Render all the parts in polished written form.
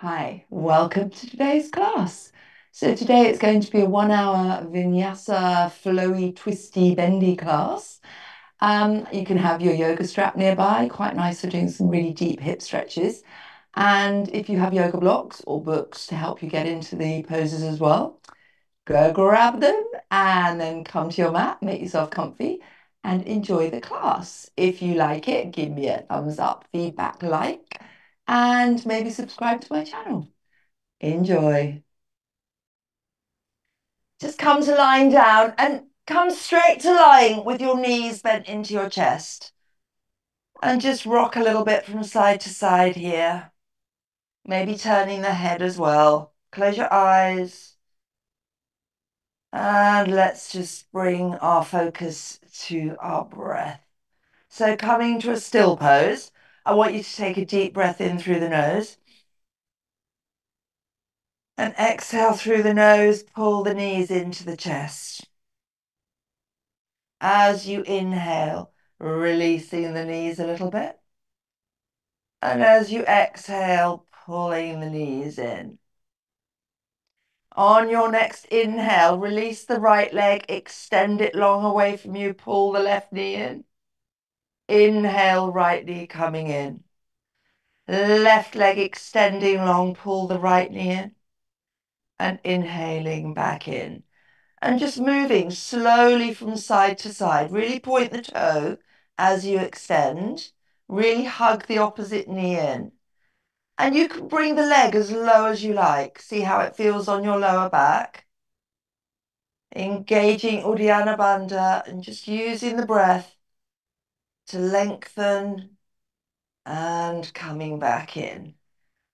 Hi, welcome to today's class. So today it's going to be a 1 hour Vinyasa flowy, twisty, bendy class. You can have your yoga strap nearby, quite nice for doing some really deep hip stretches. And if you have yoga blocks or books to help you get into the poses as well, go grab them and then come to your mat, make yourself comfy and enjoy the class. If you like it, give me a thumbs up, feedback, like, and maybe subscribe to my channel. Enjoy. Just come to lying down and come straight to lying with your knees bent into your chest. And just rock a little bit from side to side here. Maybe turning the head as well. Close your eyes. And let's just bring our focus to our breath. So coming to a still pose, I want you to take a deep breath in through the nose. And exhale through the nose, pull the knees into the chest. As you inhale, releasing the knees a little bit. And as you exhale, pulling the knees in. On your next inhale, release the right leg, extend it long away from you, pull the left knee in. Inhale, right knee coming in. Left leg extending long, pull the right knee in. And inhaling back in. And just moving slowly from side to side. Really point the toe as you extend. Really hug the opposite knee in. And you can bring the leg as low as you like. See how it feels on your lower back. Engaging Uddiyana Bandha and just using the breath to lengthen and coming back in.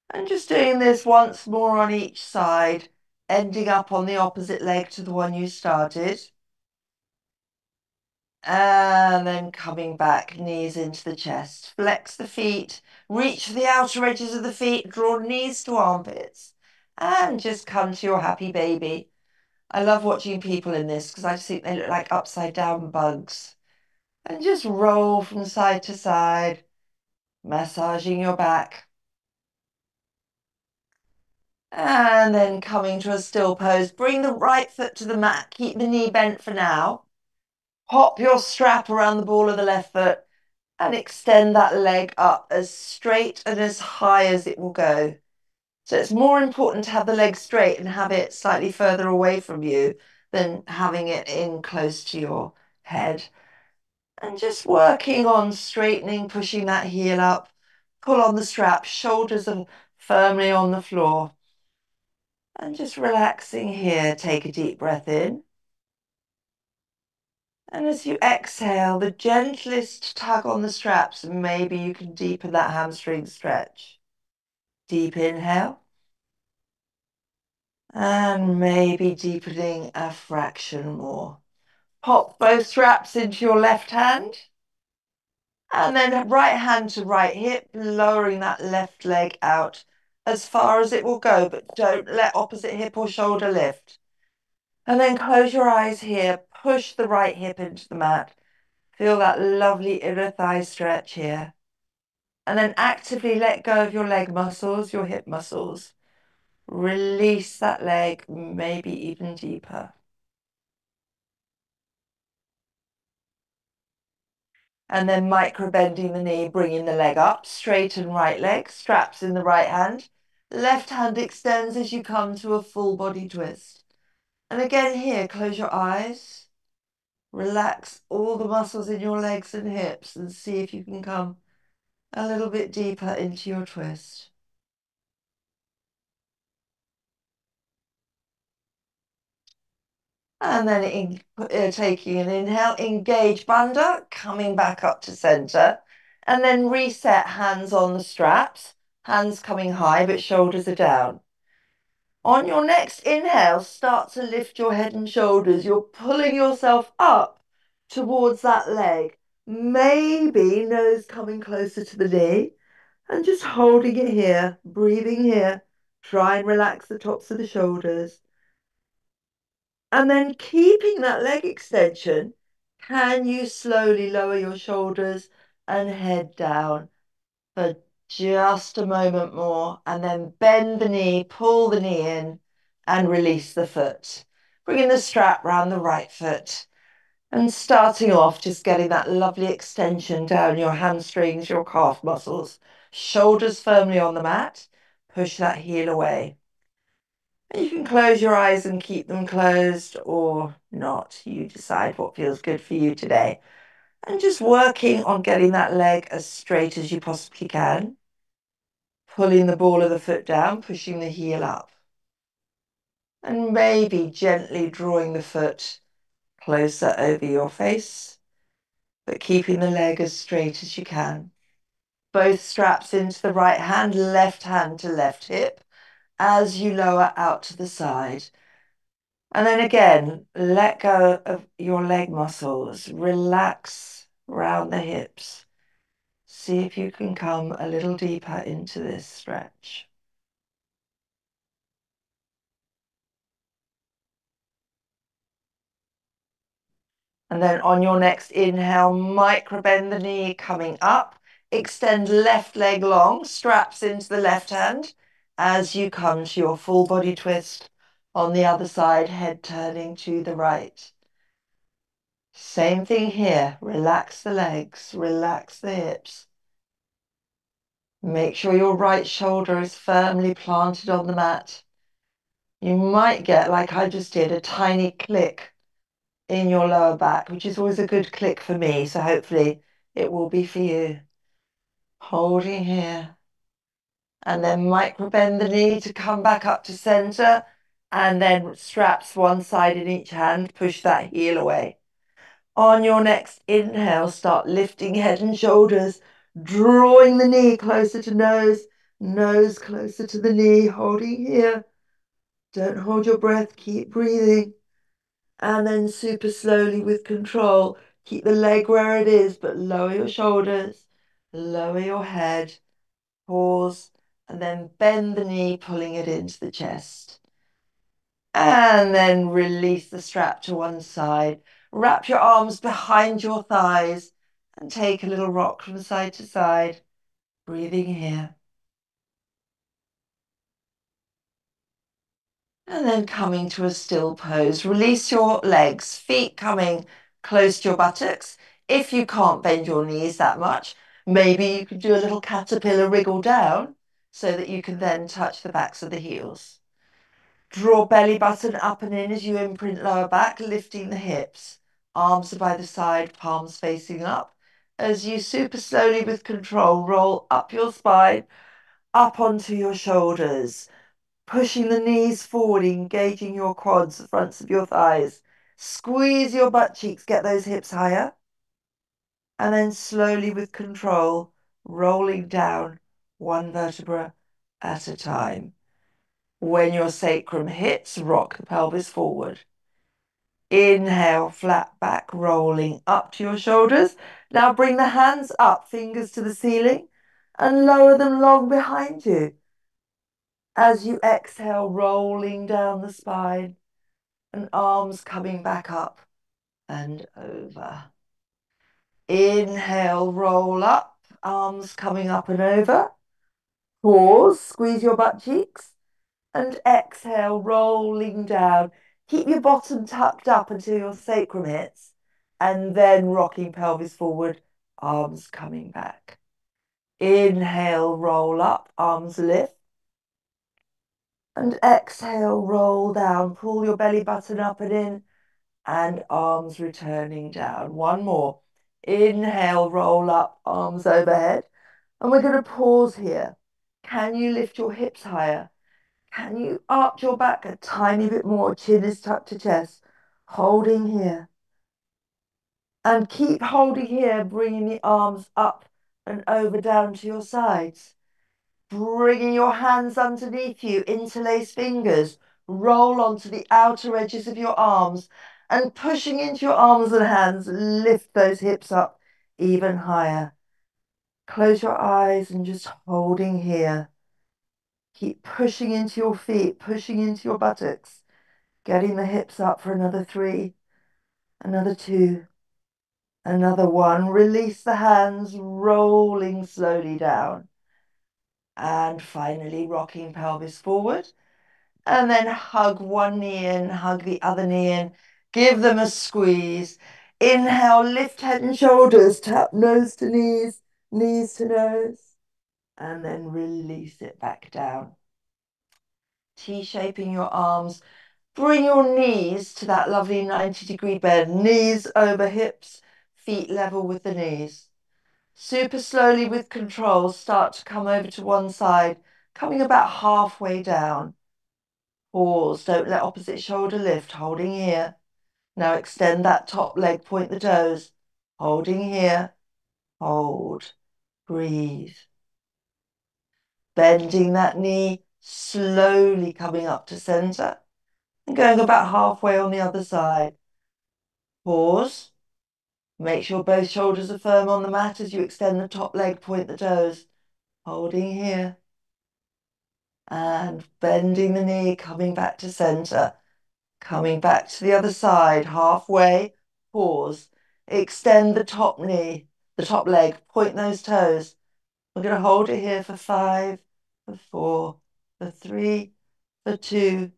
And just doing this once more on each side, ending up on the opposite leg to the one you started. And then coming back, knees into the chest. Flex the feet, reach for the outer edges of the feet, draw knees to armpits, and just come to your happy baby. I love watching people in this because I just think they look like upside down bugs. And just roll from side to side, massaging your back. And then coming to a still pose. Bring the right foot to the mat. Keep the knee bent for now. Hop your strap around the ball of the left foot and extend that leg up as straight and as high as it will go. So it's more important to have the leg straight and have it slightly further away from you than having it in close to your head. And just working on straightening, pushing that heel up, pull on the strap, shoulders are firmly on the floor. And just relaxing here, take a deep breath in. And as you exhale, the gentlest tug on the straps, and maybe you can deepen that hamstring stretch. Deep inhale. And maybe deepening a fraction more. Pop both straps into your left hand. And then right hand to right hip, lowering that left leg out as far as it will go, but don't let opposite hip or shoulder lift. And then close your eyes here, push the right hip into the mat. Feel that lovely inner thigh stretch here. And then actively let go of your leg muscles, your hip muscles. Release that leg, maybe even deeper. And then micro bending the knee, bringing the leg up, straighten right leg, straps in the right hand. Left hand extends as you come to a full body twist. And again here, close your eyes. Relax all the muscles in your legs and hips and see if you can come a little bit deeper into your twist. And then taking an inhale, engage bandha, coming back up to center. And then reset, hands on the straps, hands coming high, but shoulders are down. On your next inhale, start to lift your head and shoulders. You're pulling yourself up towards that leg. Maybe nose coming closer to the knee. And just holding it here, breathing here. Try and relax the tops of the shoulders. And then keeping that leg extension, can you slowly lower your shoulders and head down for Just a moment more, and then bend the knee, pull the knee in, and release the foot. Bringing the strap round the right foot. And starting off, just getting that lovely extension down your hamstrings, your calf muscles, shoulders firmly on the mat. Push that heel away. And you can close your eyes and keep them closed or not. You decide what feels good for you today. And just working on getting that leg as straight as you possibly can. Pulling the ball of the foot down, pushing the heel up. And maybe gently drawing the foot closer over your face, but keeping the leg as straight as you can. Both straps into the right hand to left hip as you lower out to the side. And then again, let go of your leg muscles. Relax round the hips. See if you can come a little deeper into this stretch. And then on your next inhale, micro bend the knee coming up. Extend left leg long, straps into the left hand as you come to your full body twist on the other side, head turning to the right. Same thing here. Relax the legs, relax the hips. Make sure your right shoulder is firmly planted on the mat. You might get, like I just did, a tiny click in your lower back, which is always a good click for me. So hopefully it will be for you. Holding here. And then micro bend the knee to come back up to center. And then straps one side in each hand. Push that heel away. On your next inhale, start lifting head and shoulders, drawing the knee closer to nose, nose closer to the knee, holding here. Don't hold your breath, keep breathing. And then super slowly with control, keep the leg where it is, but lower your shoulders, lower your head, pause, and then bend the knee, pulling it into the chest. And then release the strap to one side. Wrap your arms behind your thighs and take a little rock from side to side, breathing here. And then coming to a still pose. Release your legs, feet coming close to your buttocks. If you can't bend your knees that much, maybe you could do a little caterpillar wriggle down so that you can then touch the backs of the heels. Draw belly button up and in as you imprint lower back, lifting the hips. Arms are by the side, palms facing up. As you super slowly with control, roll up your spine, up onto your shoulders. Pushing the knees forward, engaging your quads, the fronts of your thighs. Squeeze your butt cheeks, get those hips higher. And then slowly with control, rolling down one vertebra at a time. When your sacrum hits, rock the pelvis forward. Inhale, flat back, rolling up to your shoulders. Now bring the hands up, fingers to the ceiling, and lower them long behind you. As you exhale, rolling down the spine and arms coming back up and over. Inhale, roll up, arms coming up and over. Pause, squeeze your butt cheeks. And exhale, rolling down. Keep your bottom tucked up until your sacrum hits. And then rocking pelvis forward, arms coming back. Inhale, roll up, arms lift. And exhale, roll down. Pull your belly button up and in. And arms returning down. One more. Inhale, roll up, arms overhead. And we're going to pause here. Can you lift your hips higher? Can you arch your back a tiny bit more? Chin is tucked to chest. Holding here. And keep holding here, bringing the arms up and over down to your sides. Bringing your hands underneath you, interlace fingers. Roll onto the outer edges of your arms and pushing into your arms and hands, lift those hips up even higher. Close your eyes and just holding here. Keep pushing into your feet, pushing into your buttocks, getting the hips up for another 3, another 2, another 1. Release the hands, rolling slowly down. And finally, rocking pelvis forward. And then hug one knee in, hug the other knee in. Give them a squeeze. Inhale, lift head and shoulders, tap nose to knees, knees to nose. And then release it back down. T-shaping your arms. Bring your knees to that lovely 90-degree bend. Knees over hips, feet level with the knees. Super slowly with control, start to come over to one side, coming about halfway down. Pause, don't let opposite shoulder lift, holding here. Now extend that top leg, point the toes, holding here, hold, breathe. Bending that knee, slowly coming up to center and going about halfway on the other side. Pause, make sure both shoulders are firm on the mat as you extend the top leg, point the toes, holding here. And bending the knee, coming back to center. Coming back to the other side, halfway, pause. Extend the top knee, the top leg, point those toes. We're going to hold it here for 5, for 4, for 3, for 2,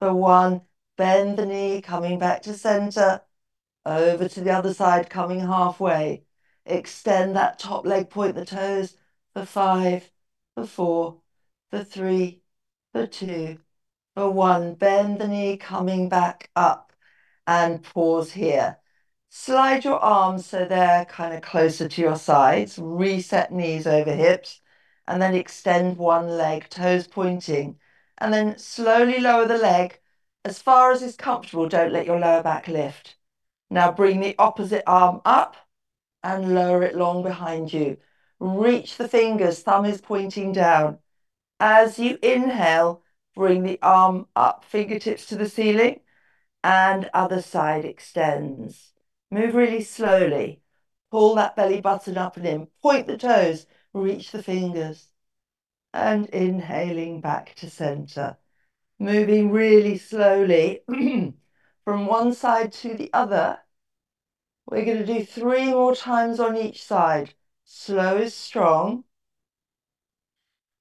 for 1. Bend the knee, coming back to center. Over to the other side, coming halfway. Extend that top leg, point the toes for 5, for 4, for 3, for 2, for 1. Bend the knee, coming back up and pause here. Slide your arms so they're kind of closer to your sides. Reset knees over hips and then extend one leg, toes pointing. And then slowly lower the leg as far as is comfortable. Don't let your lower back lift. Now bring the opposite arm up and lower it long behind you. Reach the fingers, thumb is pointing down. As you inhale, bring the arm up, fingertips to the ceiling, and other side extends. Move really slowly. Pull that belly button up and in. Point the toes, reach the fingers. And inhaling back to center. Moving really slowly from one side to the other. We're going to do 3 more times on each side. Slow is strong.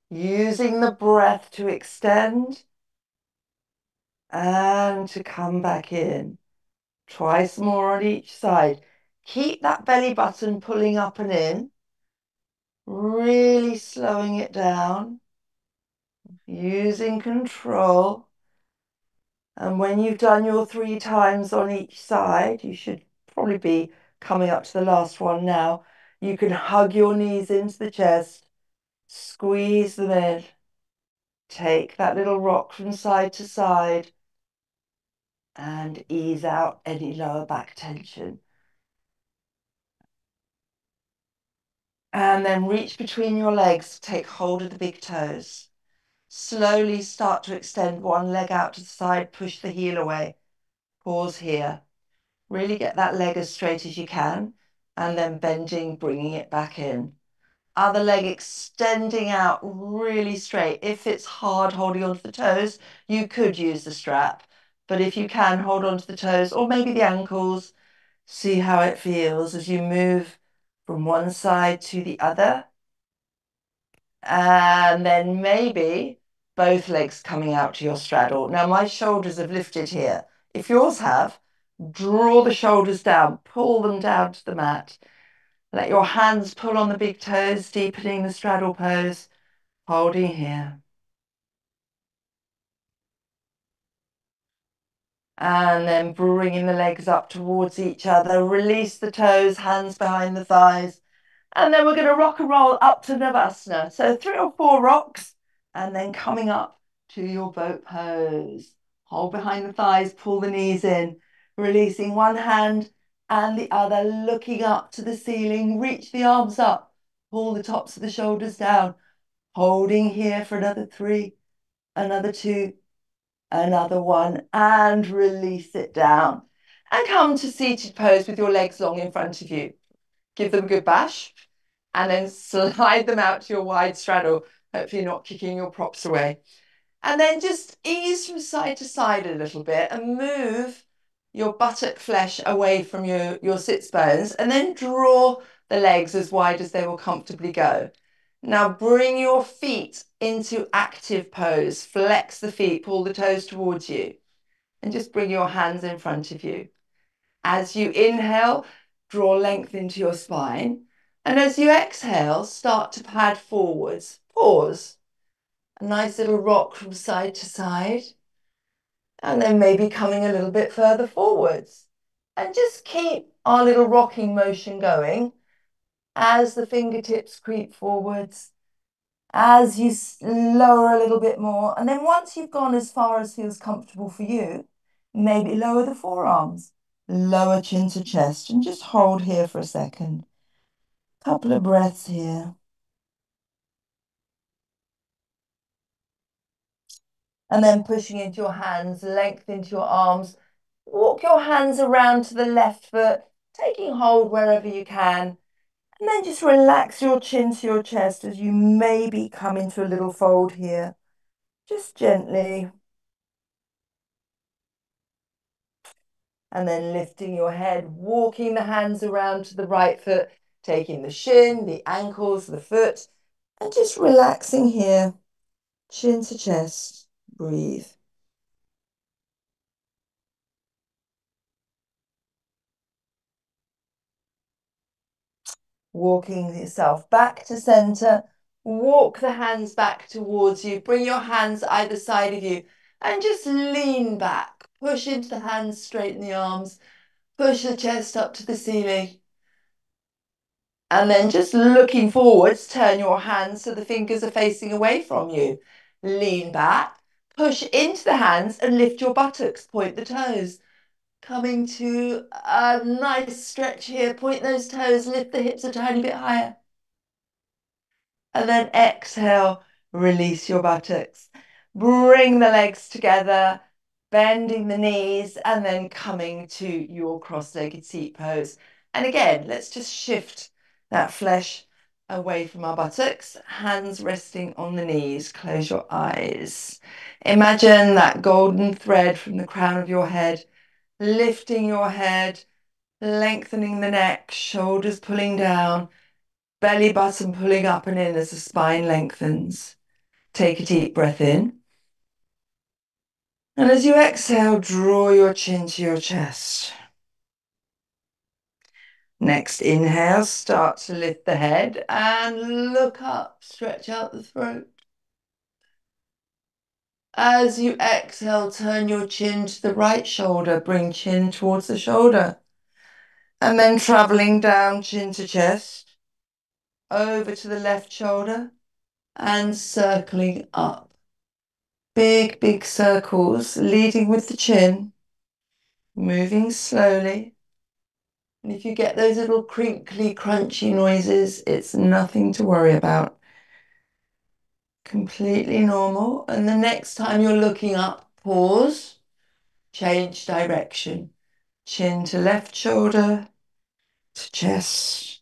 Using the breath to extend and to come back in. Twice more on each side. Keep that belly button pulling up and in. Really slowing it down. Using control. And when you've done your 3 times on each side, you should probably be coming up to the last one now. You can hug your knees into the chest, squeeze them in, take that little rock from side to side, and ease out any lower back tension. And then reach between your legs, take hold of the big toes. Slowly start to extend one leg out to the side, push the heel away. Pause here. Really get that leg as straight as you can, and then bending, bringing it back in. Other leg extending out really straight. If it's hard holding onto the toes, you could use the strap, but if you can, hold onto the toes or maybe the ankles. See how it feels as you move from one side to the other. And then maybe both legs coming out to your straddle. Now my shoulders have lifted here. If yours have, draw the shoulders down, pull them down to the mat. Let your hands pull on the big toes, deepening the straddle pose, holding here. And then bringing the legs up towards each other. Release the toes, hands behind the thighs. And then we're going to rock and roll up to Shavasana. So 3 or 4 rocks, and then coming up to your boat pose. Hold behind the thighs, pull the knees in, releasing one hand and the other, looking up to the ceiling. Reach the arms up, pull the tops of the shoulders down, holding here for another 3, another 2, another 1, and release it down. And come to seated pose with your legs long in front of you. Give them a good bash, and then slide them out to your wide straddle. Hopefully you're not kicking your props away. And then just ease from side to side a little bit and move your buttock flesh away from your sits bones, and then draw the legs as wide as they will comfortably go. Now bring your feet into active pose. Flex the feet, pull the toes towards you, and just bring your hands in front of you. As you inhale, draw length into your spine. And as you exhale, start to pad forwards. Pause. A nice little rock from side to side. And then maybe coming a little bit further forwards. And just keep our little rocking motion going as the fingertips creep forwards, as you lower a little bit more. And then once you've gone as far as feels comfortable for you, maybe lower the forearms, lower chin to chest, and just hold here for a second. Couple of breaths here. And then pushing into your hands, length into your arms. Walk your hands around to the left foot, taking hold wherever you can. And then just relax your chin to your chest as you maybe come into a little fold here. Just gently. And then lifting your head, walking the hands around to the right foot, taking the shin, the ankles, the foot, and just relaxing here, chin to chest. Breathe. Walking yourself back to center. Walk the hands back towards you. Bring your hands either side of you and just lean back. Push into the hands, straighten the arms. Push the chest up to the ceiling. And then just looking forwards, turn your hands so the fingers are facing away from you. Lean back, push into the hands and lift your buttocks, point the toes. Coming to a nice stretch here, point those toes, lift the hips a tiny bit higher. And then exhale, release your buttocks. Bring the legs together, bending the knees, and then coming to your cross-legged seat pose. And again, let's just shift that flesh away from our buttocks, hands resting on the knees. Close your eyes. Imagine that golden thread from the crown of your head, lifting your head, lengthening the neck, shoulders pulling down, belly button pulling up and in as the spine lengthens. Take a deep breath in. And as you exhale, draw your chin to your chest. Next inhale, start to lift the head and look up, stretch out the throat. As you exhale, turn your chin to the right shoulder, bring chin towards the shoulder. And then traveling down chin to chest, over to the left shoulder and circling up. Big, big circles, leading with the chin, moving slowly. And if you get those little crinkly, crunchy noises, it's nothing to worry about. Completely normal. And the next time you're looking up, pause, change direction. Chin to left shoulder, to chest,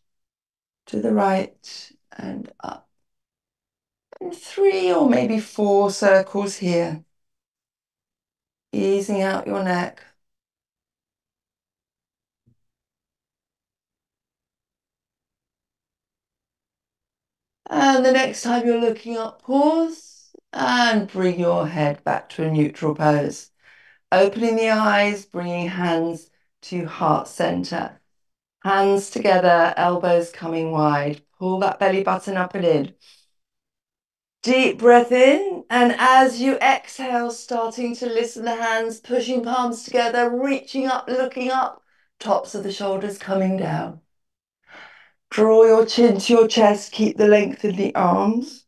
to the right, and up. And 3 or maybe 4 circles here. Easing out your neck. And the next time you're looking up, pause and bring your head back to a neutral pose. Opening the eyes, bringing hands to heart center. Hands together, elbows coming wide. Pull that belly button up and in. Deep breath in, and as you exhale, starting to listen the hands, pushing palms together, reaching up, looking up, tops of the shoulders coming down. Draw your chin to your chest, keep the length in the arms.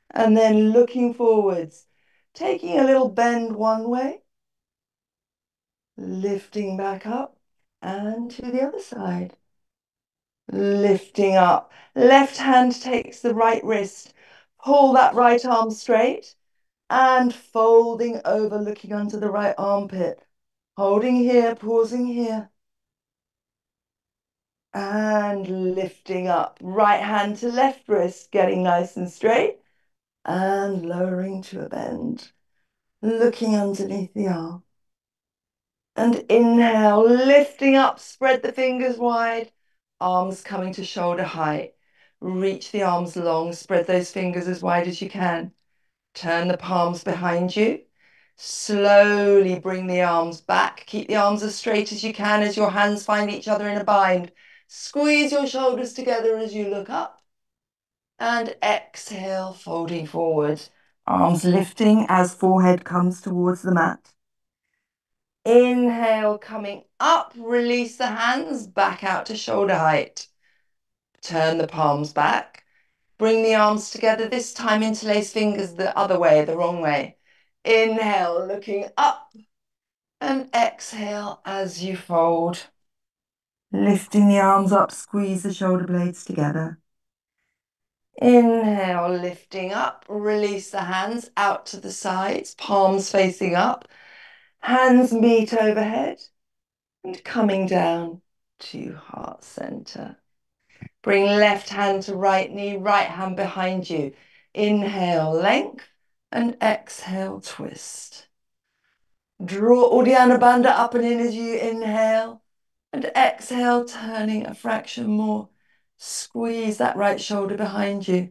And then looking forwards, taking a little bend one way, lifting back up and to the other side. Lifting up, left hand takes the right wrist, pull that right arm straight and folding over, looking under the right armpit. Holding here, pausing here. And lifting up, right hand to left wrist, getting nice and straight and lowering to a bend. Looking underneath the arm. And inhale, lifting up, spread the fingers wide, arms coming to shoulder height. Reach the arms long, spread those fingers as wide as you can. Turn the palms behind you. Slowly bring the arms back. Keep the arms as straight as you can as your hands find each other in a bind. Squeeze your shoulders together as you look up. And exhale, folding forward. Arms lifting as forehead comes towards the mat. Inhale, coming up. Release the hands back out to shoulder height. Turn the palms back. Bring the arms together. This time interlace fingers the other way, the wrong way. Inhale, looking up. And exhale as you fold. Lifting the arms up, squeeze the shoulder blades together. Inhale, lifting up. Release the hands out to the sides, palms facing up. Hands meet overhead. And coming down to heart center. Bring left hand to right knee, right hand behind you. Inhale, length, and exhale, twist. Draw Uddiyana Bandha up and in as you inhale, and exhale, turning a fraction more. Squeeze that right shoulder behind you.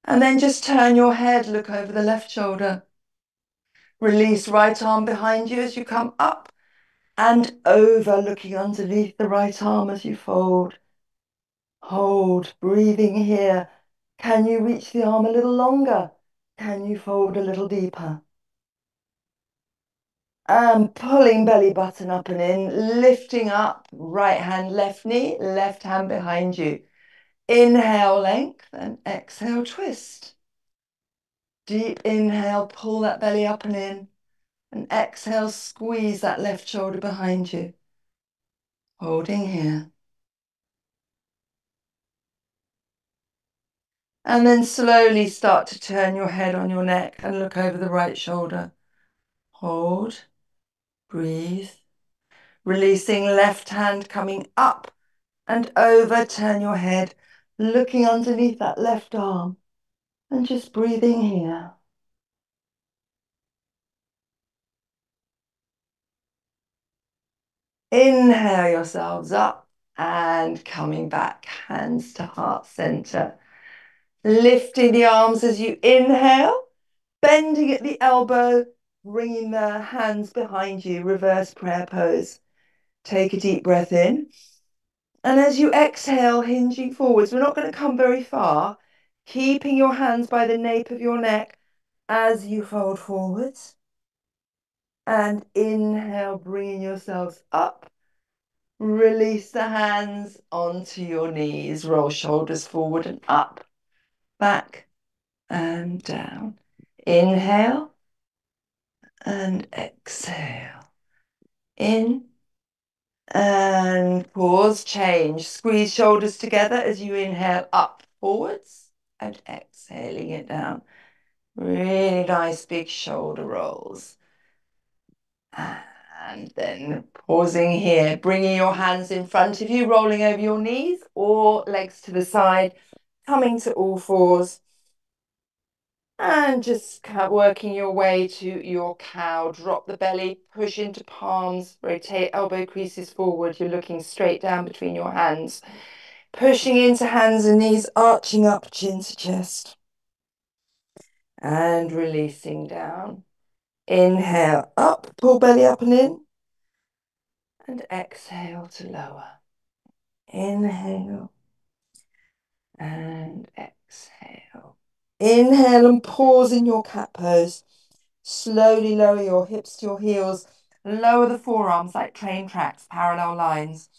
And then just turn your head, look over the left shoulder. Release right arm behind you as you come up and over, looking underneath the right arm as you fold. Hold, breathing here. Can you reach the arm a little longer? Can you fold a little deeper? And pulling belly button up and in, lifting up, right hand, left knee, left hand behind you. Inhale, length, and exhale, twist. Deep inhale, pull that belly up and in. And exhale, squeeze that left shoulder behind you. Holding here. And then slowly start to turn your head on your neck and look over the right shoulder. Hold, breathe. Releasing left hand coming up and over. Turn your head, looking underneath that left arm and just breathing here. Inhale yourselves up and coming back, hands to heart center. Lifting the arms as you inhale, bending at the elbow, bringing the hands behind you, reverse prayer pose. Take a deep breath in. And as you exhale, hinging forwards, we're not going to come very far, keeping your hands by the nape of your neck as you fold forwards. And inhale, bringing yourselves up. Release the hands onto your knees. Roll shoulders forward and up, back and down. Inhale and exhale. In and pause, change. Squeeze shoulders together as you inhale up, forwards, and exhaling it down. Really nice big shoulder rolls. And then pausing here, bringing your hands in front of you, rolling over your knees or legs to the side, coming to all fours. And just working your way to your cow. Drop the belly, push into palms, rotate elbow creases forward. You're looking straight down between your hands. Pushing into hands and knees, arching up, chin to chest. And releasing down. Inhale, up, pull belly up and in. And exhale to lower. Inhale. And exhale. Inhale and pause in your cat pose. Slowly lower your hips to your heels. Lower the forearms like train tracks, parallel lines.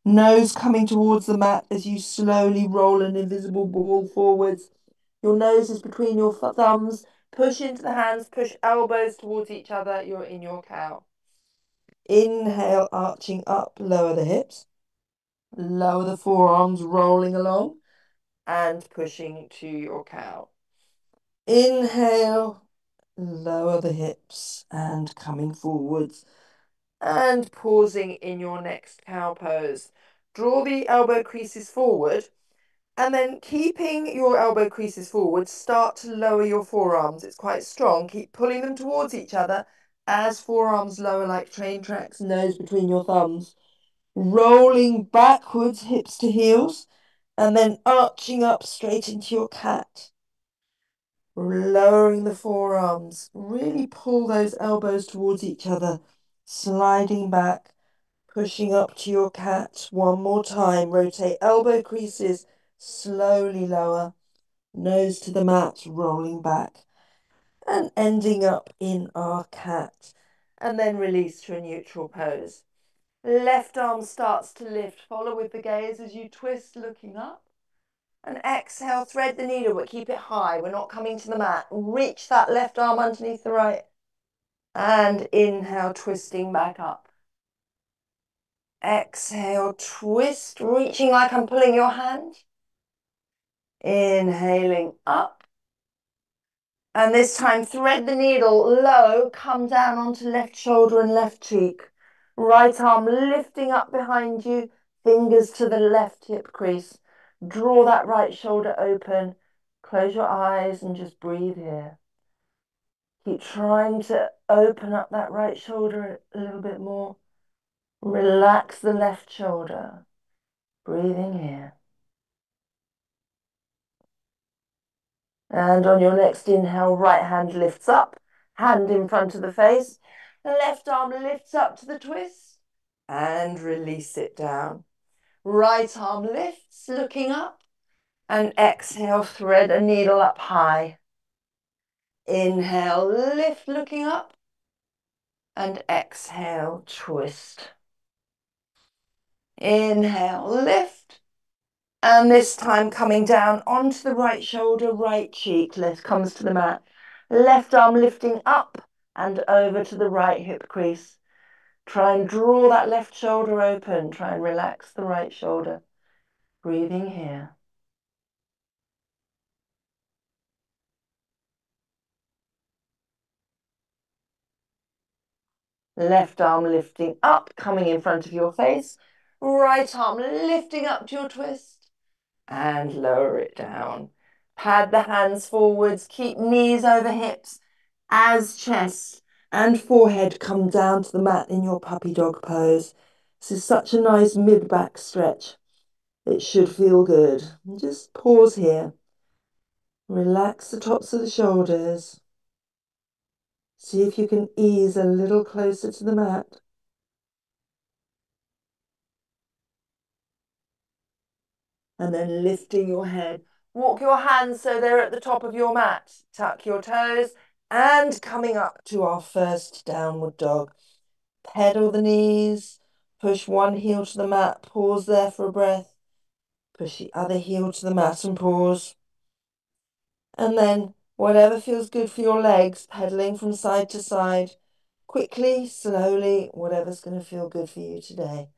Nose coming towards the mat as you slowly roll an invisible ball forwards. Your nose is between your thumbs. Push into the hands, push elbows towards each other. You're in your cow. Inhale, arching up, lower the hips. Lower the forearms, rolling along and pushing to your cow. Inhale, lower the hips and coming forwards and pausing in your next cow pose. Draw the elbow creases forward and then keeping your elbow creases forward, start to lower your forearms. It's quite strong. Keep pulling them towards each other as forearms lower like train tracks, nose between your thumbs. Rolling backwards, hips to heels. And then arching up straight into your cat. Lowering the forearms. Really pull those elbows towards each other. Sliding back. Pushing up to your cat. One more time. Rotate elbow creases. Slowly lower. Nose to the mat. Rolling back. And ending up in our cat. And then release to a neutral pose. Left arm starts to lift. Follow with the gaze as you twist, looking up. And exhale, thread the needle, but keep it high. We're not coming to the mat. Reach that left arm underneath the right. And inhale, twisting back up. Exhale, twist, reaching like I'm pulling your hand. Inhaling up. And this time, thread the needle low, come down onto left shoulder and left cheek. Right arm lifting up behind you, fingers to the left hip crease. Draw that right shoulder open. Close your eyes and just breathe here. Keep trying to open up that right shoulder a little bit more. Relax the left shoulder. Breathing here. And on your next inhale, right hand lifts up, hand in front of the face. Left arm lifts up to the twist and release it down. Right arm lifts, looking up, and exhale, thread a needle up high. Inhale, lift, looking up, and exhale, twist. Inhale, lift, and this time coming down onto the right shoulder, right cheek, left comes to the mat. Left arm lifting up and over to the right hip crease. Try and draw that left shoulder open. Try and relax the right shoulder. Breathing here. Left arm lifting up, coming in front of your face. Right arm lifting up to your twist. And lower it down. Pad the hands forwards. Keep knees over hips as chest and forehead come down to the mat in your puppy dog pose. This is such a nice mid-back stretch. It should feel good. And just pause here. Relax the tops of the shoulders. See if you can ease a little closer to the mat. And then lifting your head. Walk your hands so they're at the top of your mat. Tuck your toes and coming up to our first downward dog. Pedal the knees. Push one heel to the mat. Pause there for a breath. Push the other heel to the mat and pause. And then whatever feels good for your legs, pedaling from side to side. Quickly, slowly, whatever's going to feel good for you today.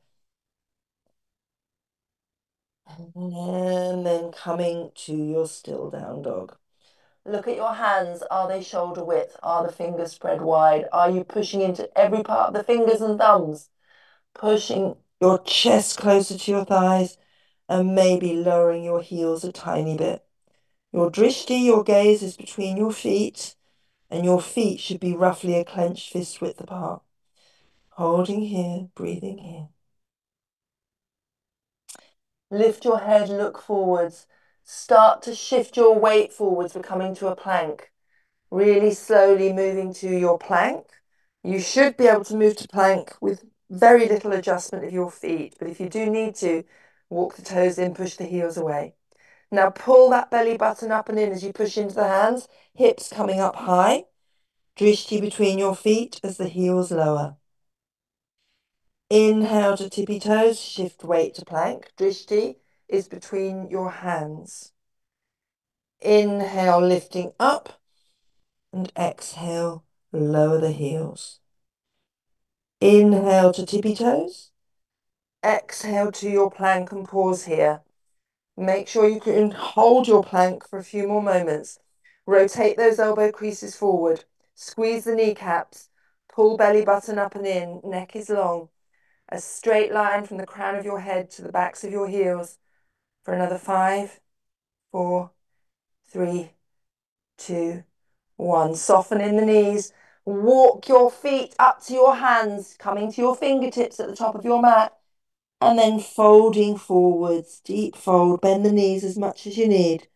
And then coming to your still down dog. Look at your hands. Are they shoulder width? Are the fingers spread wide? Are you pushing into every part of the fingers and thumbs? Pushing your chest closer to your thighs and maybe lowering your heels a tiny bit. Your drishti, your gaze, is between your feet, and your feet should be roughly a clenched fist width apart. Holding here, breathing here. Lift your head, look forwards. Start to shift your weight forwards. We're coming to a plank. Really slowly moving to your plank. You should be able to move to plank with very little adjustment of your feet, but if you do need to, walk the toes in, push the heels away. Now pull that belly button up and in as you push into the hands, hips coming up high, drishti between your feet as the heels lower. Inhale to tippy toes, shift weight to plank. Drishti is between your hands. Inhale, lifting up, and exhale, lower the heels. Inhale to tippy toes. Exhale to your plank and pause here. Make sure you can hold your plank for a few more moments. Rotate those elbow creases forward. Squeeze the kneecaps. Pull belly button up and in. Neck is long. A straight line from the crown of your head to the backs of your heels. For another 5, 4, 3, 2, 1. Soften in the knees. Walk your feet up to your hands, coming to your fingertips at the top of your mat. And then folding forwards, deep fold, bend the knees as much as you need.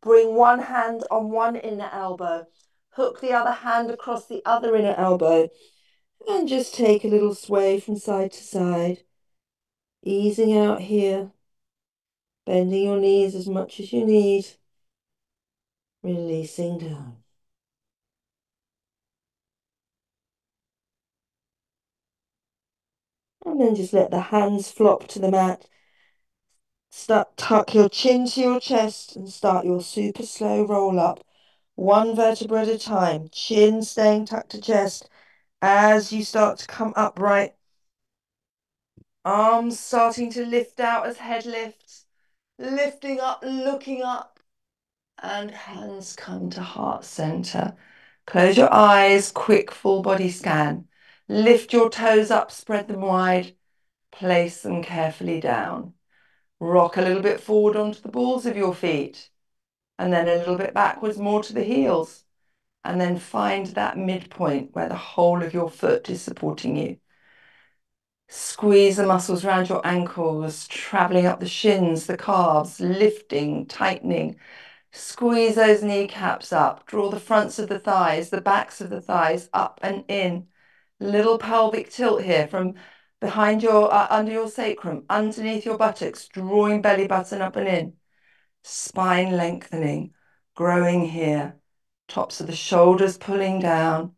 Bring one hand on one inner elbow, hook the other hand across the other inner elbow, and just take a little sway from side to side, easing out here, bending your knees as much as you need, releasing down. And then just let the hands flop to the mat. Tuck your chin to your chest and start your super slow roll up. One vertebra at a time, chin staying tucked to chest. As you start to come upright, arms starting to lift out as head lifts, lifting up, looking up, and hands come to heart center. Close your eyes, quick full body scan. Lift your toes up, spread them wide, place them carefully down. Rock a little bit forward onto the balls of your feet, and then a little bit backwards more to the heels. And then find that midpoint where the whole of your foot is supporting you. Squeeze the muscles around your ankles, traveling up the shins, the calves, lifting, tightening. Squeeze those kneecaps up. Draw the fronts of the thighs, the backs of the thighs up and in. Little pelvic tilt here from behind your, under your sacrum, underneath your buttocks, drawing belly button up and in. Spine lengthening, growing here. Tops of the shoulders pulling down,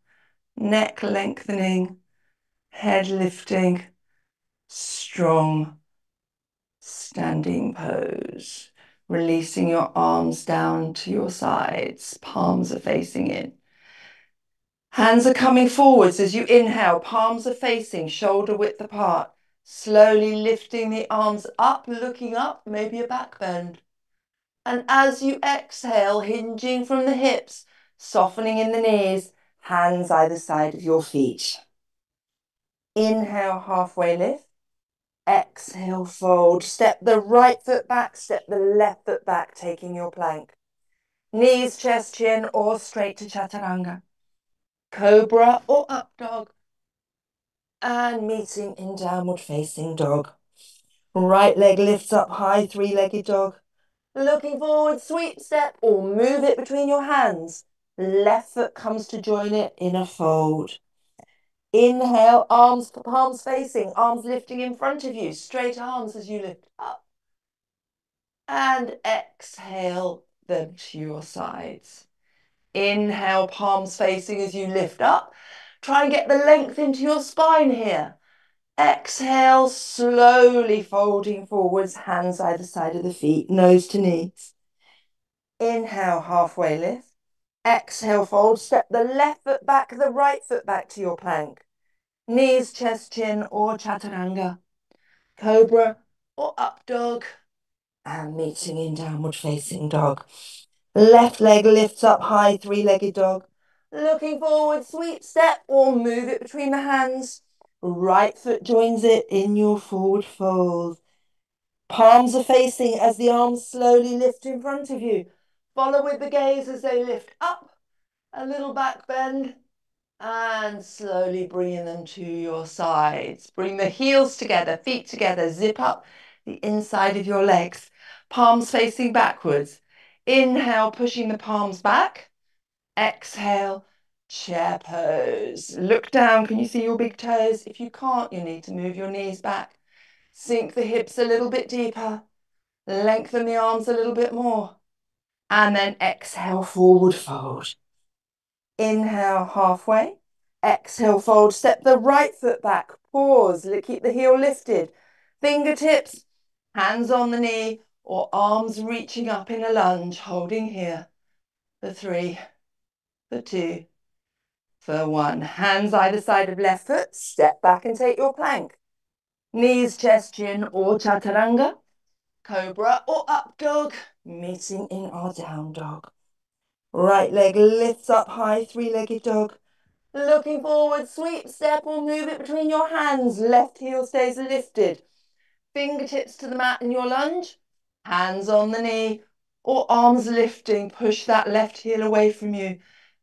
neck lengthening, head lifting, strong standing pose. Releasing your arms down to your sides, palms are facing in. Hands are coming forwards as you inhale, palms are facing, shoulder width apart. Slowly lifting the arms up, looking up, maybe a back bend. And as you exhale, hinging from the hips, softening in the knees, hands either side of your feet. Inhale, halfway lift. Exhale, fold. Step the right foot back, step the left foot back, taking your plank. Knees, chest, chin, or straight to chaturanga. Cobra or up dog. And meeting in downward facing dog. Right leg lifts up high, three-legged dog. Looking forward, sweep step, or move it between your hands. Left foot comes to join it in a fold. Inhale, arms, palms facing, arms lifting in front of you, straight arms as you lift up. And exhale them to your sides. Inhale, palms facing as you lift up. Try and get the length into your spine here. Exhale, slowly folding forwards, hands either side of the feet, nose to knees. Inhale, halfway lift. Exhale, fold. Step the left foot back, the right foot back to your plank. Knees, chest, chin, or chaturanga. Cobra or up dog. And meeting in downward facing dog. Left leg lifts up high, three-legged dog. Looking forward, sweep step, or move it between the hands. Right foot joins it in your forward fold. Palms are facing as the arms slowly lift in front of you. Follow with the gaze as they lift up. A little back bend. And slowly bringing them to your sides. Bring the heels together, feet together. Zip up the inside of your legs. Palms facing backwards. Inhale, pushing the palms back. Exhale, chair pose. Look down. Can you see your big toes? If you can't, you need to move your knees back. Sink the hips a little bit deeper. Lengthen the arms a little bit more. And then exhale, forward fold. Inhale, halfway. Exhale, fold. Step the right foot back. Pause. Keep the heel lifted. Fingertips, hands on the knee, or arms reaching up in a lunge, holding here. For 3, for 2, for 1. Hands either side of left foot. Step back and take your plank. Knees, chest, chin, or chaturanga. Cobra or up dog. Meeting in our down dog. Right leg lifts up high, three-legged dog. Looking forward, sweep step, or move it between your hands. Left heel stays lifted. Fingertips to the mat in your lunge. Hands on the knee or arms lifting. Push that left heel away from you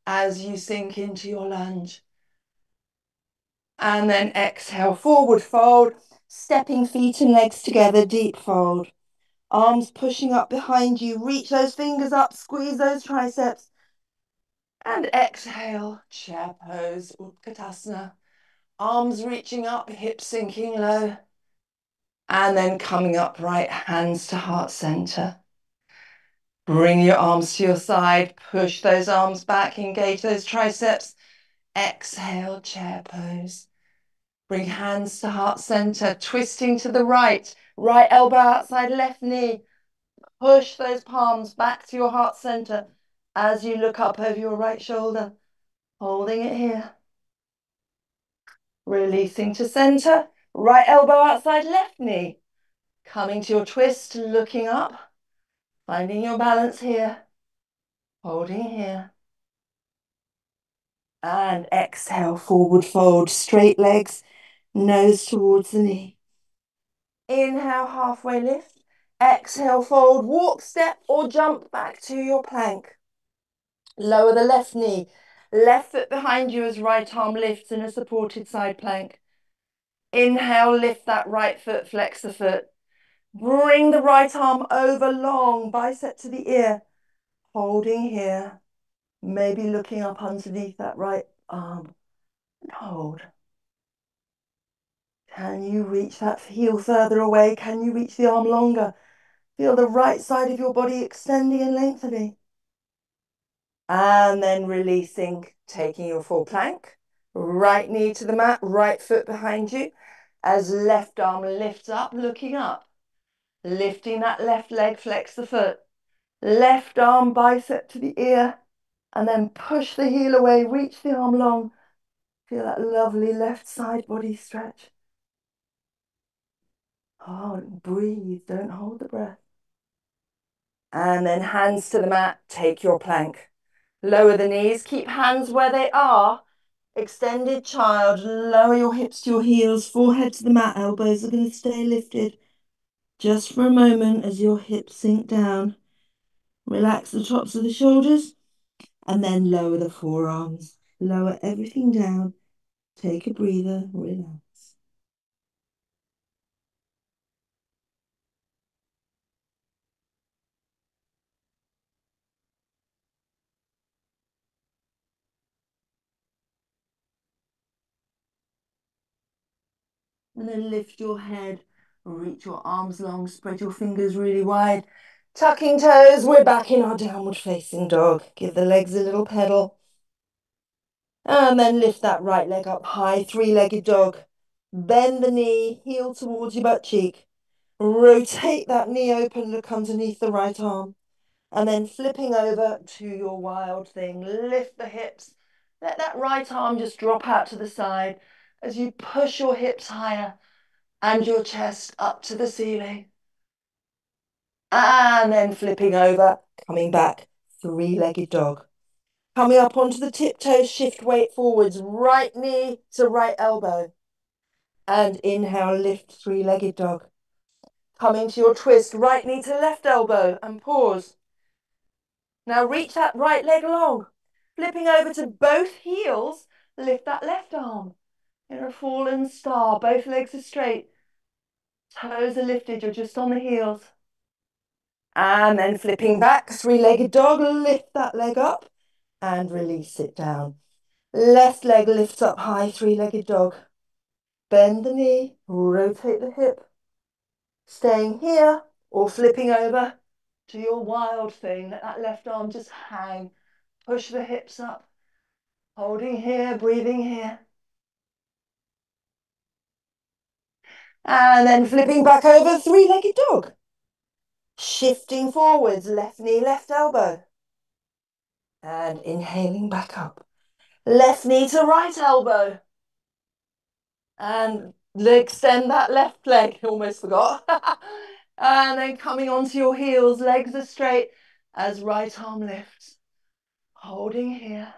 as you sink into your lunge. And then exhale, forward fold. Stepping feet and legs together, deep fold. Arms pushing up behind you. Reach those fingers up, squeeze those triceps. And exhale, chair pose, Utkatasana. Arms reaching up, hips sinking low. And then coming upright, hands to heart center. Bring your arms to your side, push those arms back, engage those triceps. Exhale, chair pose. Bring hands to heart center, twisting to the right. Right elbow outside left knee. Push those palms back to your heart center as you look up over your right shoulder. Holding it here. Releasing to center. Right elbow outside left knee. Coming to your twist, looking up. Finding your balance here. Holding here. And exhale, forward fold, straight legs, nose towards the knee. Inhale, halfway lift. Exhale, fold, walk, step, or jump back to your plank. Lower the left knee. Left foot behind you as right arm lifts in a supported side plank. Inhale, lift that right foot, flex the foot. Bring the right arm over long, bicep to the ear. Holding here. Maybe looking up underneath that right arm. And hold. Can you reach that heel further away? Can you reach the arm longer? Feel the right side of your body extending and lengthening. And then releasing, taking your full plank. Right knee to the mat, right foot behind you. As left arm lifts up, looking up. Lifting that left leg, flex the foot. Left arm bicep to the ear. And then push the heel away, reach the arm long. Feel that lovely left side body stretch. Oh, breathe, don't hold the breath. And then hands to the mat, take your plank. Lower the knees, keep hands where they are. Extended child, lower your hips to your heels, forehead to the mat, elbows are going to stay lifted. Just for a moment as your hips sink down. Relax the tops of the shoulders and then lower the forearms. Lower everything down. Take a breather, relax. And then lift your head, reach your arms long, spread your fingers really wide. Tucking toes, we're back in our downward facing dog. Give the legs a little pedal. And then lift that right leg up high, three-legged dog. Bend the knee, heel towards your butt cheek. Rotate that knee open, look underneath the right arm. And then flipping over to your wild thing. Lift the hips. Let that right arm just drop out to the side as you push your hips higher and your chest up to the ceiling. And then flipping over, coming back, three-legged dog. Coming up onto the tiptoes, shift weight forwards, right knee to right elbow. And inhale, lift, three-legged dog. Coming to your twist, right knee to left elbow and pause. Now reach that right leg long. Flipping over to both heels, lift that left arm. In a fallen star, both legs are straight. Toes are lifted, you're just on the heels. And then flipping back, three-legged dog, lift that leg up and release it down. Left leg lifts up high, three-legged dog. Bend the knee, rotate the hip. Staying here or flipping over to your wild thing. Let that left arm just hang. Push the hips up. Holding here, breathing here. And then flipping back over, three-legged dog. Shifting forwards, left knee, left elbow. And inhaling back up. Left knee to right elbow. And extend that left leg, almost forgot. And then coming onto your heels, legs are straight as right arm lifts. Holding here.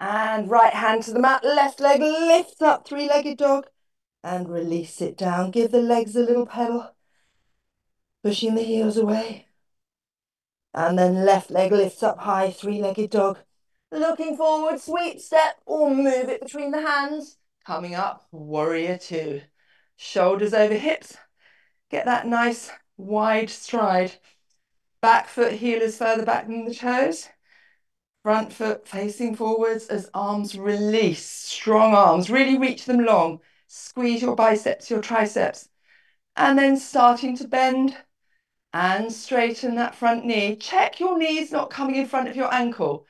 And right hand to the mat, left leg lifts up, three-legged dog. And release it down. Give the legs a little pedal. Pushing the heels away. And then left leg lifts up high, three-legged dog. Looking forward, sweep step, or move it between the hands. Coming up, warrior two. Shoulders over hips. Get that nice wide stride. Back foot heel is further back than the toes. Front foot facing forwards as arms release. Strong arms, really reach them long. Squeeze your biceps, your triceps. And then starting to bend and straighten that front knee. Check your knees not coming in front of your ankle,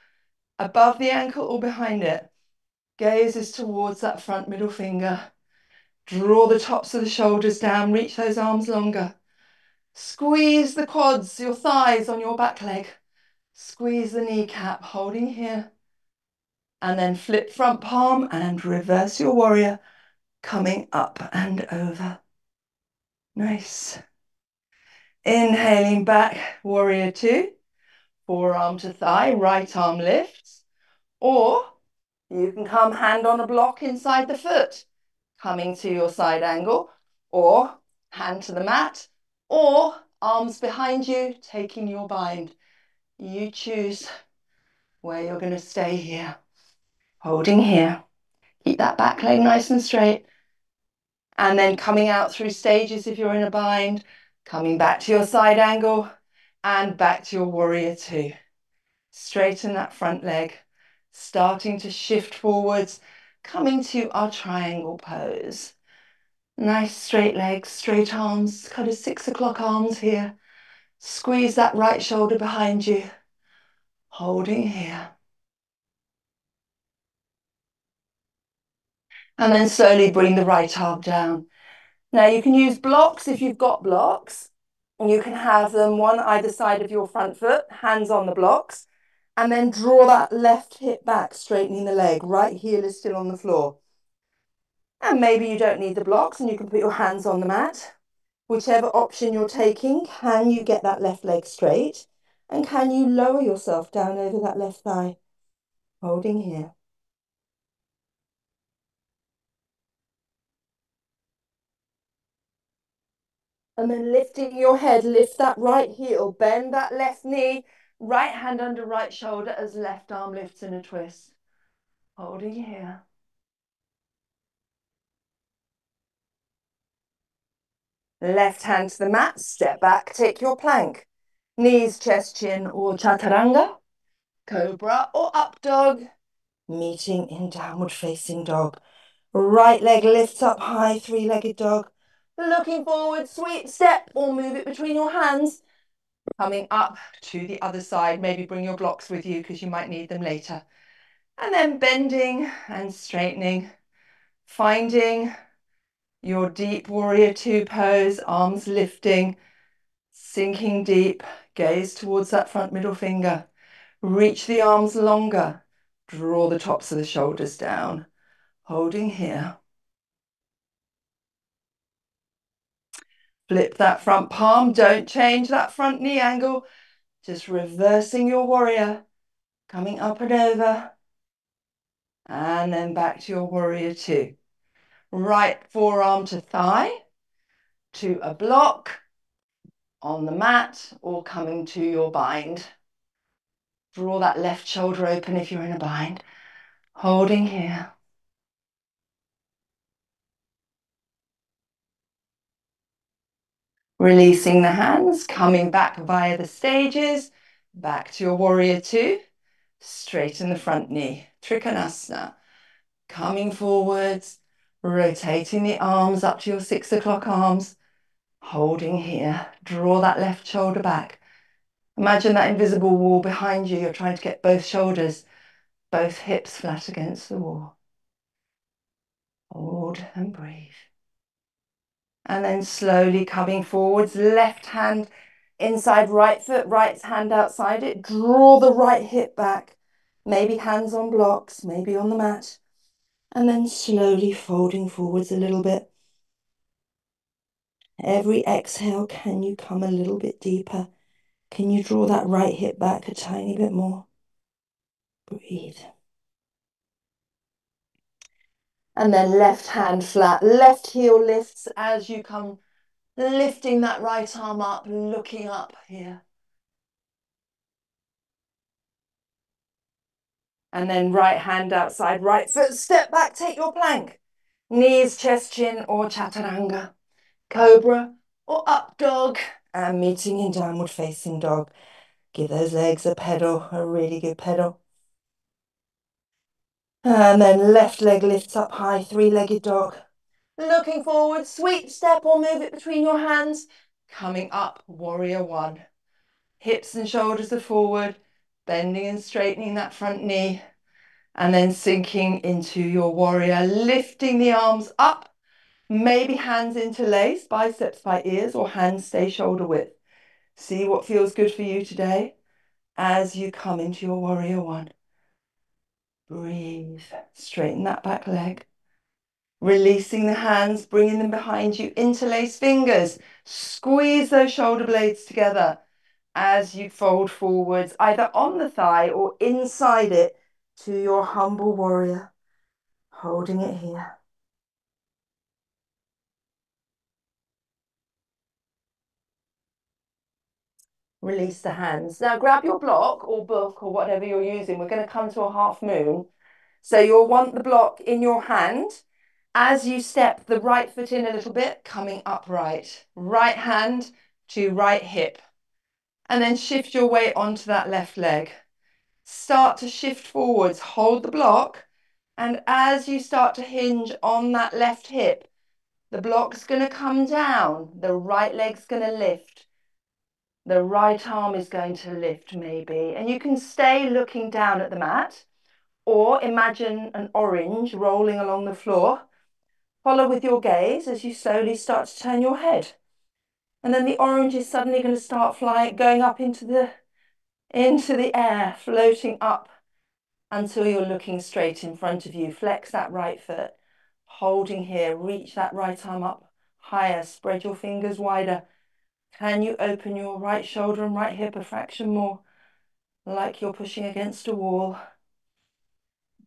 above the ankle or behind it. Gaze is towards that front middle finger. Draw the tops of the shoulders down, reach those arms longer. Squeeze the quads, your thighs on your back leg. Squeeze the kneecap, holding here. And then flip front palm and reverse your warrior, coming up and over. Nice. Inhaling back, warrior two. Forearm to thigh, right arm lifts. Or you can come hand on a block inside the foot, coming to your side angle, or hand to the mat, or arms behind you, taking your bind. You choose where you're going to stay here. Holding here. Keep that back leg nice and straight. And then coming out through stages if you're in a bind, coming back to your side angle and back to your warrior two. Straighten that front leg, starting to shift forwards, coming to our triangle pose. Nice straight legs, straight arms, kind of 6 o'clock arms here. Squeeze that right shoulder behind you, holding here. And then slowly bring the right arm down. Now you can use blocks if you've got blocks. You can have them one either side of your front foot, hands on the blocks, and then draw that left hip back, straightening the leg. Right heel is still on the floor. And maybe you don't need the blocks and you can put your hands on the mat. Whichever option you're taking, can you get that left leg straight? And can you lower yourself down over that left thigh? Holding here. And then lifting your head, lift that right heel, bend that left knee, right hand under right shoulder as left arm lifts in a twist. Holding here. Left hand to the mat, step back, take your plank. Knees, chest, chin, or chaturanga. Cobra or up dog. Meeting in downward facing dog. Right leg lifts up high, three-legged dog. Looking forward, sweep, step, or move it between your hands. Coming up to the other side. Maybe bring your blocks with you because you might need them later. And then bending and straightening. Finding your deep warrior two pose, arms lifting, sinking deep, gaze towards that front middle finger. Reach the arms longer. Draw the tops of the shoulders down. Holding here. Flip that front palm. Don't change that front knee angle. Just reversing your warrior. Coming up and over. And then back to your warrior two. Right forearm to thigh. To a block. On the mat or coming to your bind. Draw that left shoulder open if you're in a bind. Holding here. Releasing the hands, coming back via the stages, back to your warrior two. Straighten the front knee, Trikonasana. Coming forwards, rotating the arms up to your 6 o'clock arms. Holding here, draw that left shoulder back. Imagine that invisible wall behind you. You're trying to get both shoulders, both hips flat against the wall. Hold and breathe. And then slowly coming forwards, left hand inside right foot, right hand outside it. Draw the right hip back, maybe hands on blocks, maybe on the mat. And then slowly folding forwards a little bit. Every exhale, can you come a little bit deeper? Can you draw that right hip back a tiny bit more? Breathe. And then left hand flat, left heel lifts as you come, lifting that right arm up, looking up here. And then right hand outside right foot, step back, take your plank. Knees, chest, chin, or chaturanga. Cobra or up dog. And meeting in downward facing dog. Give those legs a pedal, a really good pedal. And then left leg lifts up high, three-legged dog. Looking forward, sweep step or move it between your hands. Coming up, warrior one. Hips and shoulders are forward, bending and straightening that front knee. And then sinking into your warrior, lifting the arms up. Maybe hands interlace, biceps by ears, or hands stay shoulder width. See what feels good for you today as you come into your warrior one. Breathe, straighten that back leg. Releasing the hands, bringing them behind you, interlace fingers. Squeeze those shoulder blades together as you fold forwards, either on the thigh or inside it to your humble warrior. Holding it here. Release the hands. Now grab your block or book or whatever you're using. We're going to come to a half moon. So you'll want the block in your hand. As you step the right foot in a little bit, coming upright. Right hand to right hip. And then shift your weight onto that left leg. Start to shift forwards, hold the block. And as you start to hinge on that left hip, the block's going to come down. The right leg's going to lift. The right arm is going to lift maybe. And you can stay looking down at the mat or imagine an orange rolling along the floor. Follow with your gaze as you slowly start to turn your head. And then the orange is suddenly going to start flying, going up into the air, floating up until you're looking straight in front of you. Flex that right foot, holding here, reach that right arm up higher, spread your fingers wider. Can you open your right shoulder and right hip a fraction more, like you're pushing against a wall?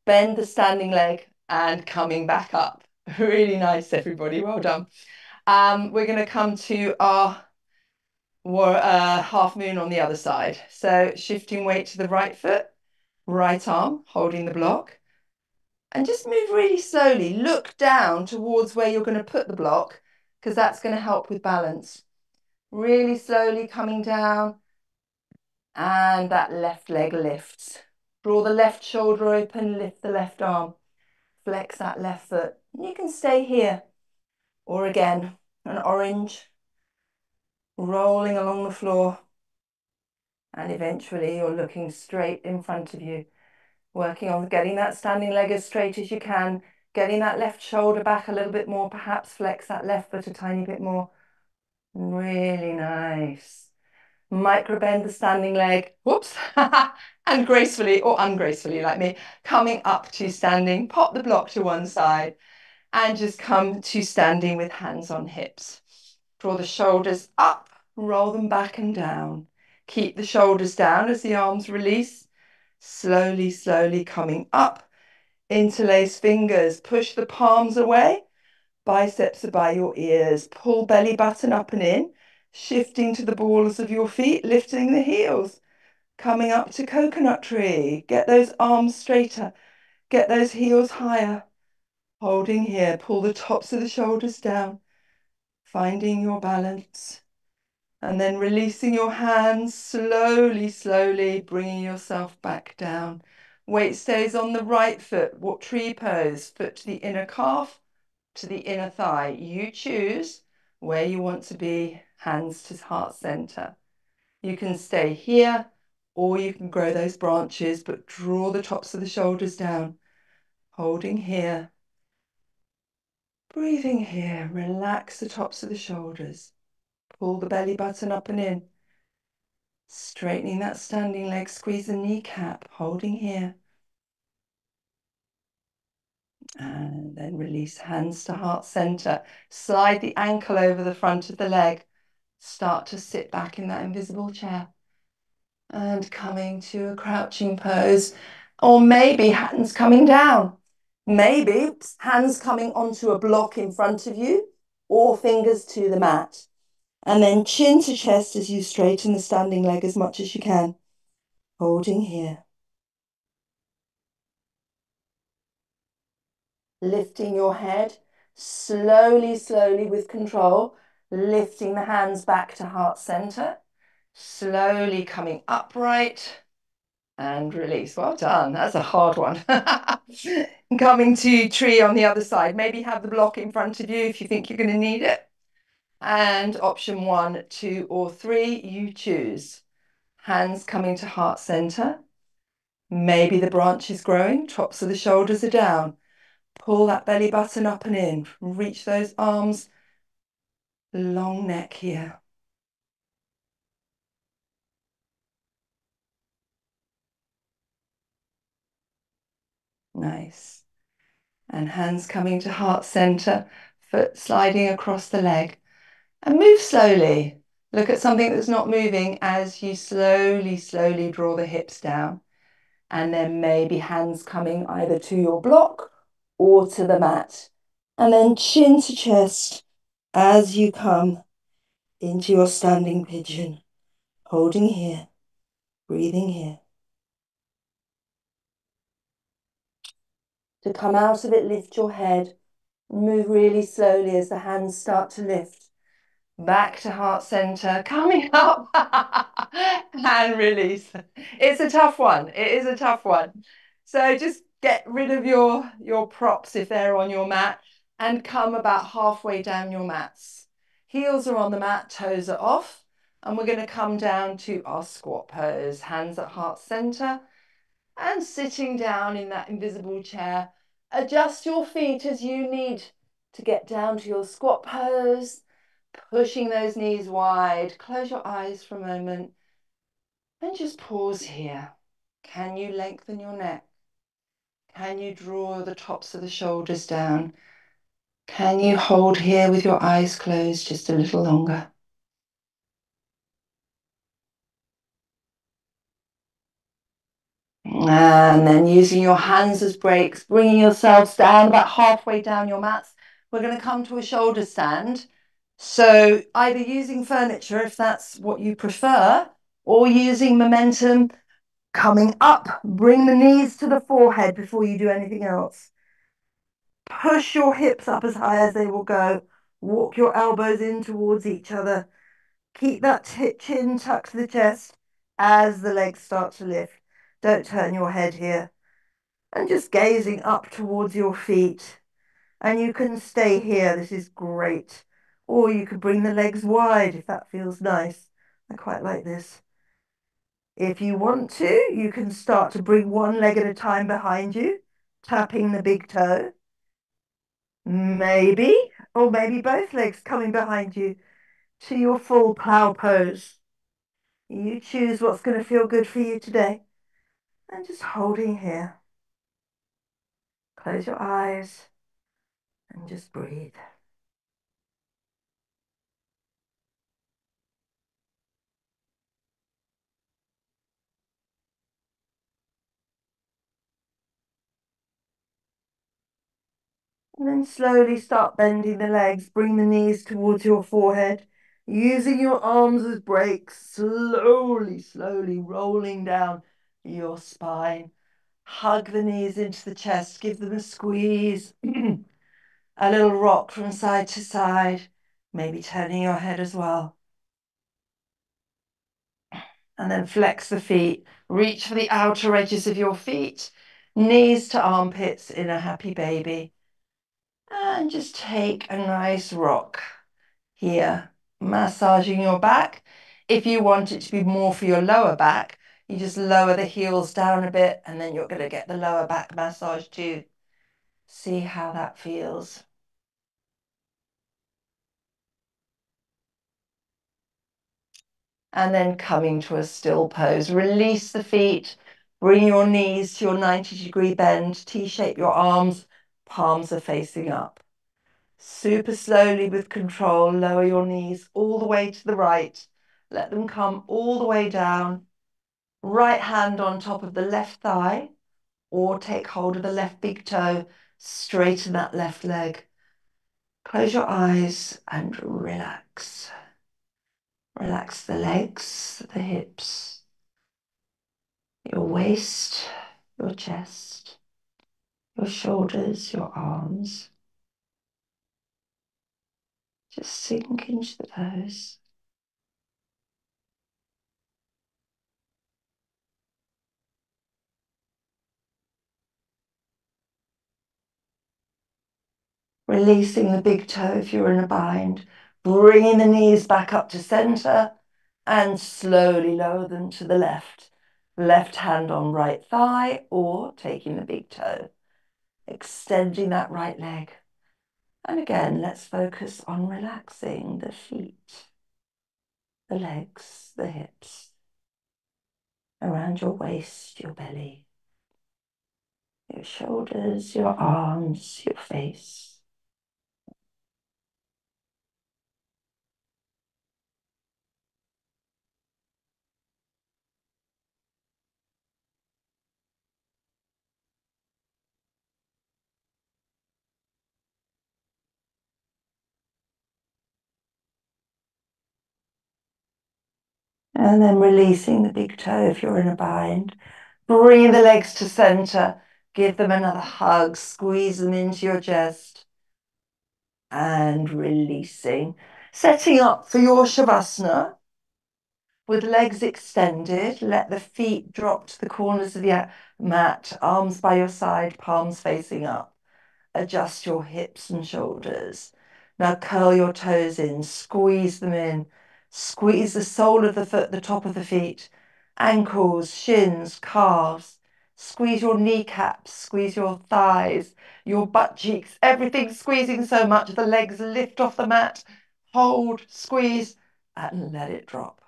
Bend the standing leg and coming back up. Really nice, everybody. Well done. We're going to come to our half moon on the other side. So shifting weight to the right foot, right arm, holding the block. And just move really slowly. Look down towards where you're going to put the block, because that's going to help with balance. Really slowly coming down. And that left leg lifts. Draw the left shoulder open, lift the left arm. Flex that left foot. And you can stay here. Or again, an orange rolling along the floor. And eventually you're looking straight in front of you. Working on getting that standing leg as straight as you can. Getting that left shoulder back a little bit more. Perhaps flex that left foot a tiny bit more. Really nice. Micro bend the standing leg. Whoops. And gracefully or ungracefully like me. Coming up to standing. Pop the block to one side. And just come to standing with hands on hips. Draw the shoulders up, roll them back and down. Keep the shoulders down as the arms release. Slowly, slowly coming up. Interlace fingers, push the palms away. Biceps are by your ears. Pull belly button up and in. Shifting to the balls of your feet, lifting the heels. Coming up to coconut tree. Get those arms straighter. Get those heels higher. Holding here, pull the tops of the shoulders down, finding your balance. And then releasing your hands slowly, slowly, bringing yourself back down. Weight stays on the right foot. What tree pose? Foot to the inner calf, to the inner thigh. You choose where you want to be, hands to heart center. You can stay here or you can grow those branches, but draw the tops of the shoulders down. Holding here. Breathing here, relax the tops of the shoulders. Pull the belly button up and in. Straightening that standing leg, squeeze the kneecap, holding here. And then release hands to heart center. Slide the ankle over the front of the leg. Start to sit back in that invisible chair. And coming to a crouching pose. Or maybe hands coming down. Maybe hands coming onto a block in front of you or fingers to the mat. And then chin to chest as you straighten the standing leg as much as you can. Holding here. Lifting your head, Slowly, slowly with control, lifting the hands back to heart center, slowly coming upright and release. Well done. That's a hard one. Coming to tree on the other side. Maybe have the block in front of you if you think you're going to need it. And option 1, 2, or 3, you choose. Hands coming to heart center. Maybe the branch is growing, tops of the shoulders are down. Pull that belly button up and in. Reach those arms. Long neck here. Nice. And hands coming to heart center. Foot sliding across the leg. And move slowly. Look at something that's not moving as you slowly, slowly draw the hips down. And then maybe hands coming either to your block or to the mat. And then chin to chest as you come into your standing pigeon. Holding here, breathing here. To come out of it, lift your head. Move really slowly as the hands start to lift. Back to heart center, coming up and release. It's a tough one. It is a tough one. So just get rid of your props if they're on your mat and come about halfway down your mats. Heels are on the mat, toes are off. And we're going to come down to our squat pose. Hands at heart center and sitting down in that invisible chair. Adjust your feet as you need to get down to your squat pose. Pushing those knees wide. Close your eyes for a moment and just pause here. Can you lengthen your neck? Can you draw the tops of the shoulders down? Can you hold here with your eyes closed just a little longer? And then using your hands as brakes, bringing yourselves down about halfway down your mats. We're going to come to a shoulder stand. So either using furniture, if that's what you prefer, or using momentum. Coming up, bring the knees to the forehead before you do anything else. Push your hips up as high as they will go. Walk your elbows in towards each other. Keep that chin tucked to the chest as the legs start to lift. Don't turn your head here. And just gazing up towards your feet. And you can stay here. This is great. Or you could bring the legs wide if that feels nice. I quite like this. If you want to, you can start to bring one leg at a time behind you, tapping the big toe. Maybe, or maybe both legs coming behind you to your full plow pose. You choose what's going to feel good for you today. And just holding here. Close your eyes and just breathe. And then slowly start bending the legs. Bring the knees towards your forehead. Using your arms as brakes. Slowly, slowly rolling down your spine. Hug the knees into the chest. Give them a squeeze. A little rock from side to side. Maybe turning your head as well. And then flex the feet. Reach for the outer edges of your feet. Knees to armpits in a happy baby. And just take a nice rock here, massaging your back. If you want it to be more for your lower back, you just lower the heels down a bit and then you're going to get the lower back massage too. See how that feels. And then coming to a still pose. Release the feet. Bring your knees to your 90-degree bend. T-shape your arms. Palms are facing up. Super slowly with control, lower your knees all the way to the right. Let them come all the way down. Right hand on top of the left thigh, or take hold of the left big toe, straighten that left leg. Close your eyes and relax. Relax the legs, the hips, your waist, your chest, your shoulders, your arms. Just sink into the pose. Releasing the big toe if you're in a bind. Bringing the knees back up to center and slowly lower them to the left. Left hand on right thigh or taking the big toe. Extending that right leg. And again, let's focus on relaxing the feet, the legs, the hips, around your waist, your belly, your shoulders, your arms, your face. And then releasing the big toe if you're in a bind. Bring the legs to center. Give them another hug. Squeeze them into your chest. And releasing. Setting up for your Shavasana. With legs extended, let the feet drop to the corners of the mat, arms by your side, palms facing up. Adjust your hips and shoulders. Now curl your toes in, squeeze them in. Squeeze the sole of the foot, the top of the feet, ankles, shins, calves. Squeeze your kneecaps, squeeze your thighs, your butt cheeks, everything squeezing so much the legs lift off the mat. Hold, squeeze, and let it drop.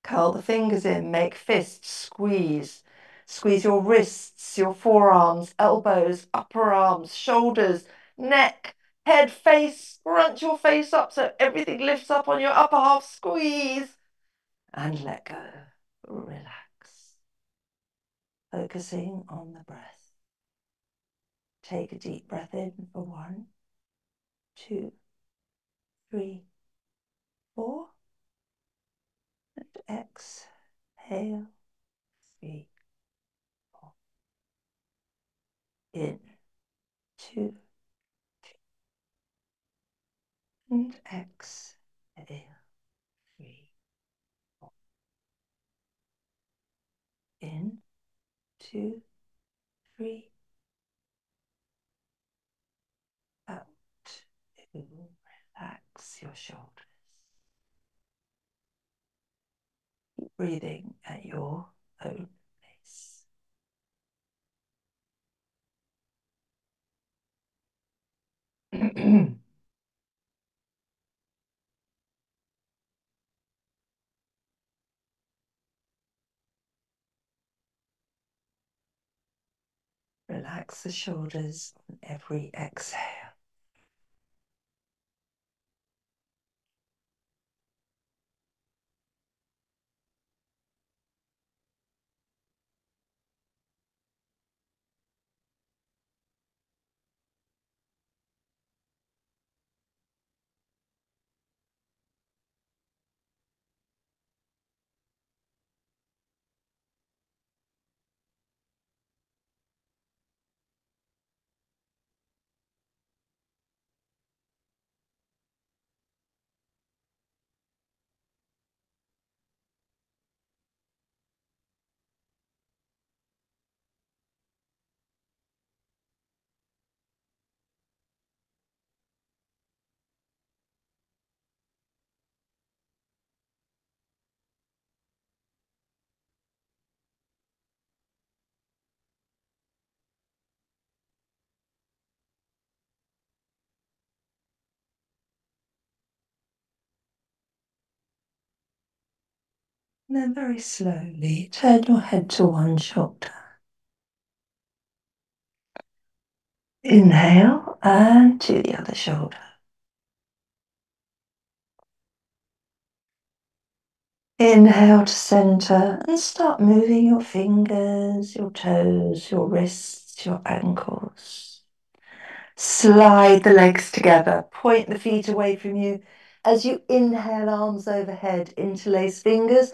Curl the fingers in, make fists, squeeze. Squeeze your wrists, your forearms, elbows, upper arms, shoulders, neck, head, face. Scrunch your face up so everything lifts up on your upper half. Squeeze and let go. Relax. Focusing on the breath. Take a deep breath in for 1, 2, 3, 4. And exhale. 3, 4. In. 2, and exhale. 3, 4. In. 2, 3. Out. 2. Relax your shoulders. Keep breathing at your own pace. Relax the shoulders on every exhale. And then very slowly turn your head to one shoulder. Inhale and to the other shoulder. Inhale to center and start moving your fingers, your toes, your wrists, your ankles. Slide the legs together, point the feet away from you. As you inhale, arms overhead, interlace fingers,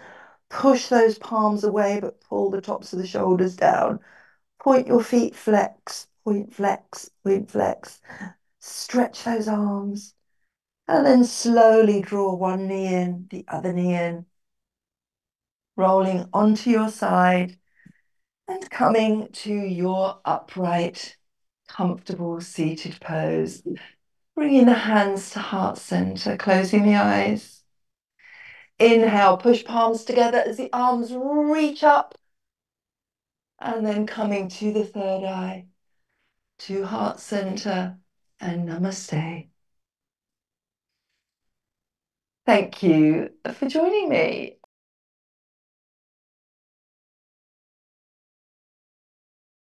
push those palms away but pull the tops of the shoulders down. Point your feet, flex, point, flex, point, flex. Stretch those arms. And then slowly draw one knee in, the other knee in, rolling onto your side and coming to your upright, comfortable seated pose. Bringing the hands to heart center, closing the eyes. Inhale, push palms together as the arms reach up. And then coming to the third eye, to heart center, and namaste. Thank you for joining me.